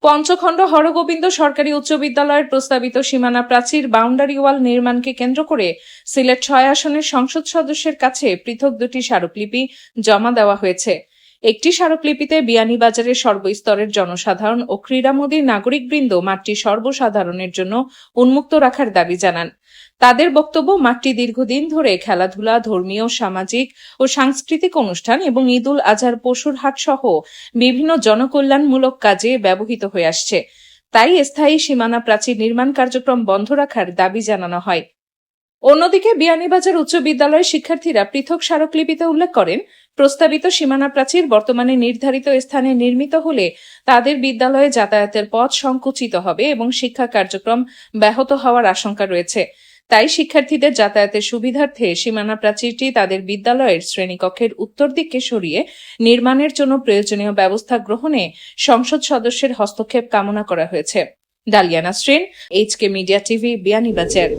পঞ্চখণ্ড হরগোবিন্দ সরকারি উচ্চ বিদ্যালয়ের প্রস্তাবিত সীমানা প্রাচীর বাউন্ডারি ওয়াল নির্মাণকে কেন্দ্র করে সিলেট ৬ আসনের সংসদ সদস্যের কাছে পৃথক দুটি স্মারকলিপি জমা দেওয়া হয়েছে। একটি স্মারকলিপিতে বিয়ানীবাজারের সর্বস্তরের জনসাধারণ ও ক্রীড়ামোদী নাগরিকবৃন্দ মাঠটি সর্বসাধারণের জন্য উন্মুক্ত রাখার দাবি জানান। তাদের বক্তব্য, মাঠটি দীর্ঘদিন ধরে খেলাধুলা, ধর্মীয়, সামাজিক ও সাংস্কৃতিক অনুষ্ঠান এবং ঈদ উল আজহার পশুর হাট সহ বিভিন্ন জনকল্যাণমূলক কাজে ব্যবহৃত হয়ে আসছে। তাই স্থায়ী সীমানা প্রাচীর নির্মাণ কার্যক্রম বন্ধ রাখার দাবি জানানো হয়। অন্যদিকে বিয়ানীবাজার উচ্চ বিদ্যালয়ের শিক্ষার্থীরা পৃথক স্মারকলিপিতে উল্লেখ করেন, প্রস্তাবিত সীমানা প্রাচীর বর্তমানে নির্ধারিত স্থানে নির্মিত হলে তাদের বিদ্যালয়ে যাতায়াতের পথ সংকুচিত হবে এবং শিক্ষা কার্যক্রম ব্যাহত হওয়ার আশঙ্কা রয়েছে। তাই শিক্ষার্থীদের যাতায়াতের সুবিধার্থে সীমানা প্রাচীরটি তাদের বিদ্যালয়ের শ্রেণীকক্ষের উত্তর দিকে সরিয়ে নির্মাণের জন্য প্রয়োজনীয় ব্যবস্থা গ্রহণে সংসদ সদস্যের হস্তক্ষেপ কামনা করা হয়েছে। Dahlia Nasrin, HK media TV, Beanibazar.